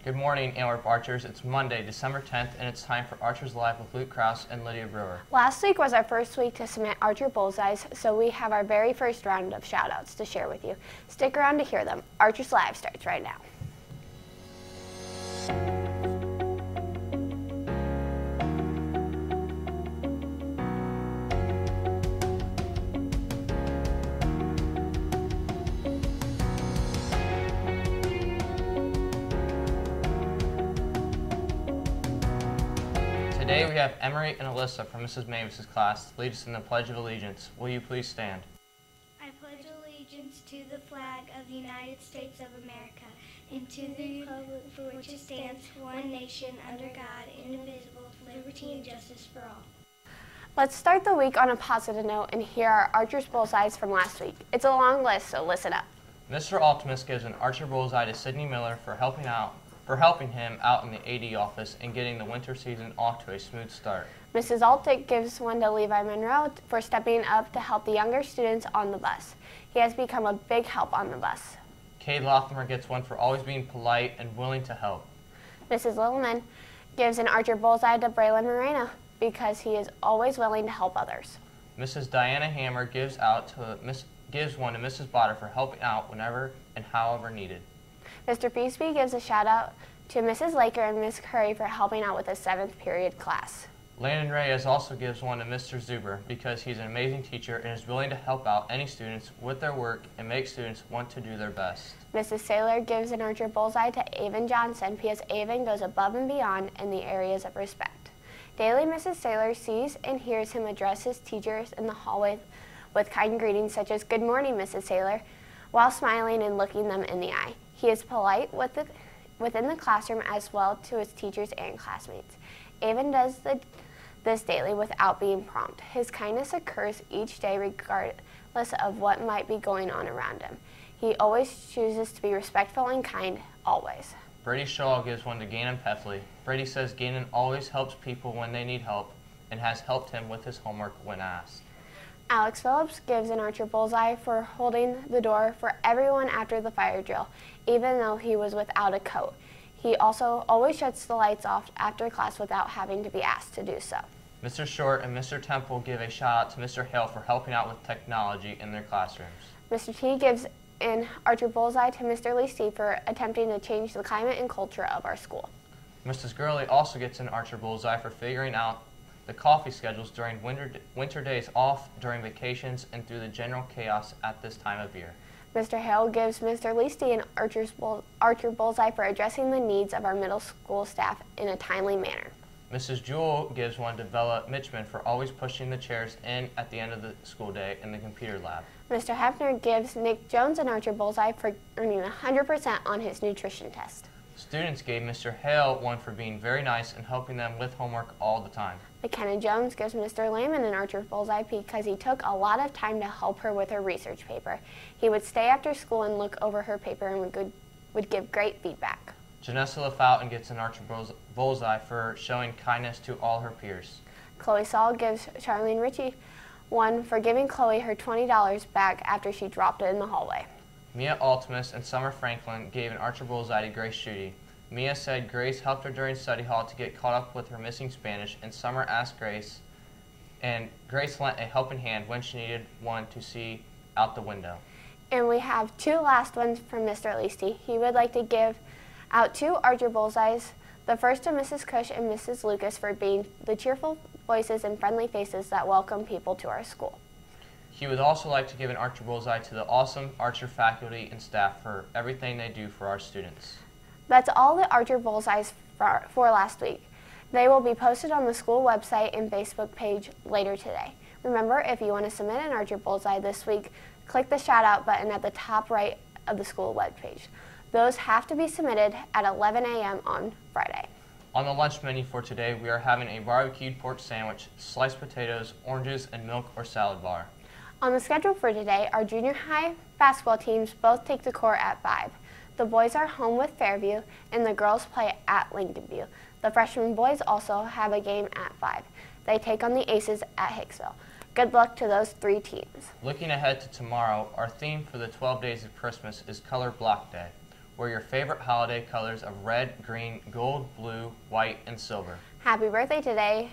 Good morning, Antwerp Archers. It's Monday, December 10th, and it's time for Archers Live with Luke Krouse and Lydia Brewer. Last week was our first week to submit Archer Bullseyes, so we have our very first round of shout-outs to share with you. Stick around to hear them. Archers Live starts right now. Today we have Emery and Alyssa from Mrs. Mavis's class lead us in the Pledge of Allegiance. Will you please stand? I pledge allegiance to the flag of the United States of America and to the republic for which it stands, one nation, under God, indivisible, with liberty and justice for all. Let's start the week on a positive note and hear our Archer's Bullseyes from last week. It's a long list, so listen up. Mr. Optimus gives an Archer Bullseye to Sydney Miller for helping him out in the AD office and getting the winter season off to a smooth start. Mrs. Altick gives one to Levi Monroe for stepping up to help the younger students on the bus. He has become a big help on the bus. Cade Lothmer gets one for always being polite and willing to help. Mrs. Littleman gives an Archer Bullseye to Braylon Moreno because he is always willing to help others. Mrs. Diana Hammer gives one to Mrs. Botter for helping out whenever and however needed. Mr. Feasby gives a shout out to Mrs. Laker and Ms. Curry for helping out with the 7th period class. Landon Reyes also gives one to Mr. Zuber because he's an amazing teacher and is willing to help out any students with their work and make students want to do their best. Mrs. Saylor gives an Archer Bullseye to Avon Johnson because Avon goes above and beyond in the areas of respect. Daily, Mrs. Saylor sees and hears him address his teachers in the hallway with kind greetings such as, "Good morning, Mrs. Saylor," while smiling and looking them in the eye. He is polite within the classroom as well to his teachers and classmates. Avon does this daily without being prompt. His kindness occurs each day regardless of what might be going on around him. He always chooses to be respectful and kind, always. Brady Shaw gives one to Gannon Peffley. Brady says Gannon always helps people when they need help and has helped him with his homework when asked. Alex Phillips gives an Archer Bullseye for holding the door for everyone after the fire drill, even though he was without a coat. He also always shuts the lights off after class without having to be asked to do so. Mr. Short and Mr. Temple give a shout out to Mr. Hale for helping out with technology in their classrooms. Mr. T gives an Archer Bullseye to Mr. Leasty for attempting to change the climate and culture of our school. Mrs. Gurley also gets an Archer Bullseye for figuring out the coffee schedules during winter days off, during vacations, and through the general chaos at this time of year. Mr. Hale gives Mr. Leasty an Archer Bullseye for addressing the needs of our middle school staff in a timely manner. Mrs. Jewell gives one to Bella Mitchman for always pushing the chairs in at the end of the school day in the computer lab. Mr. Hefner gives Nick Jones an Archer Bullseye for earning 100% on his nutrition test. Students gave Mr. Hale one for being very nice and helping them with homework all the time. McKenna Jones gives Mr. Lehman an Archer Bullseye because he took a lot of time to help her with her research paper. He would stay after school and look over her paper and would give great feedback. Janessa LaFountain gets an Archer Bullseye for showing kindness to all her peers. Chloe Saul gives Charlene Ritchie one for giving Chloe her $20 back after she dropped it in the hallway. Mia Altimus and Summer Franklin gave an Archer Bullseye to Grace Schuette. Mia said Grace helped her during study hall to get caught up with her missing Spanish, and Summer asked Grace, and Grace lent a helping hand when she needed one to see out the window. And we have two last ones from Mr. Leasty. He would like to give out 2 Archer Bullseyes, the first to Mrs. Cush and Mrs. Lucas for being the cheerful voices and friendly faces that welcome people to our school. He would also like to give an Archer Bullseye to the awesome Archer faculty and staff for everything they do for our students. That's all the Archer Bullseyes for last week. They will be posted on the school website and Facebook page later today. Remember, if you want to submit an Archer Bullseye this week, click the shout out button at the top right of the school webpage. Those have to be submitted at 11 a.m. on Friday. On the lunch menu for today, we are having a barbecued pork sandwich, sliced potatoes, oranges, and milk or salad bar. On the schedule for today, our junior high basketball teams both take the court at 5. The boys are home with Fairview, and the girls play at Lincolnview. The freshman boys also have a game at 5. They take on the Aces at Hicksville. Good luck to those 3 teams. Looking ahead to tomorrow, our theme for the 12 Days of Christmas is Color Block Day. Wear your favorite holiday colors of red, green, gold, blue, white, and silver. Happy birthday today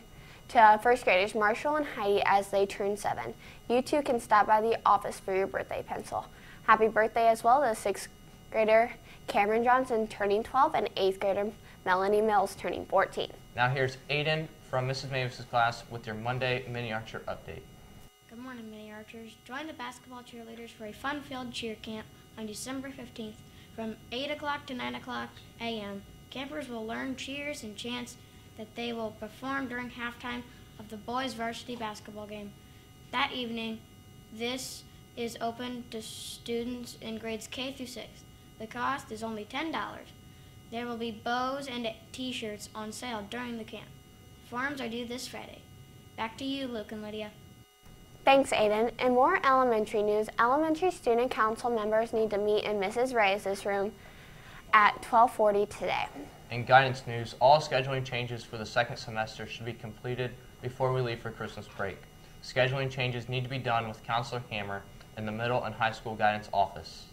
to first graders Marshall and Heidi as they turn 7. You too can stop by the office for your birthday pencil. Happy birthday as well to 6th grader Cameron Johnson turning 12 and 8th grader Melanie Mills turning 14. Now here's Aiden from Mrs. Mavis's class with your Monday Mini Archer update. Good morning, Mini Archers. Join the basketball cheerleaders for a fun-filled cheer camp on December 15th from 8 o'clock to 9 o'clock a.m. Campers will learn cheers and chants that they will perform during halftime of the boys' varsity basketball game. That evening, this is open to students in grades K through 6. The cost is only $10. There will be bows and t-shirts on sale during the camp. Forms are due this Friday. Back to you, Luke and Lydia. Thanks, Aiden. In more elementary news, elementary student council members need to meet in Mrs. Reyes' room at 12:40 today. In guidance news, all scheduling changes for the second semester should be completed before we leave for Christmas break. Scheduling changes need to be done with Counselor Hammer in the middle and high school guidance office.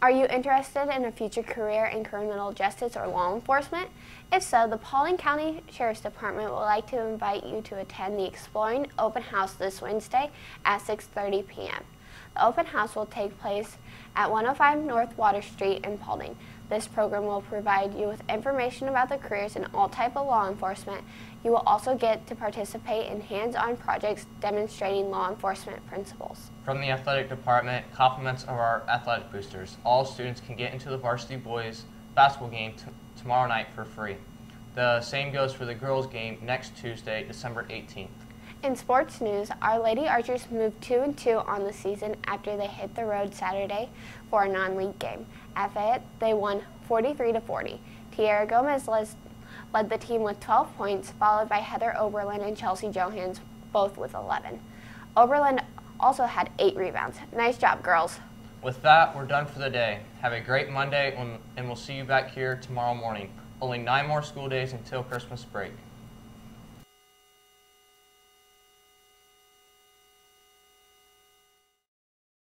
Are you interested in a future career in criminal justice or law enforcement? If so, the Paulding County Sheriff's Department would like to invite you to attend the Exploring Open House this Wednesday at 6:30 p.m. The open house will take place at 105 North Water Street in Paulding. This program will provide you with information about the careers in all types of law enforcement. You will also get to participate in hands-on projects demonstrating law enforcement principles. From the athletic department, compliments of our athletic boosters. All students can get into the varsity boys basketball game tomorrow night for free. The same goes for the girls game next Tuesday, December 18th. In sports news, our Lady Archers moved 2-2 on the season after they hit the road Saturday for a non-league game. At Fayette, they won 43-40. Tiara Gomez led the team with 12 points, followed by Heather Oberlin and Chelsea Johans, both with 11. Oberlin also had 8 rebounds. Nice job, girls. With that, we're done for the day. Have a great Monday, and we'll see you back here tomorrow morning. Only 9 more school days until Christmas break.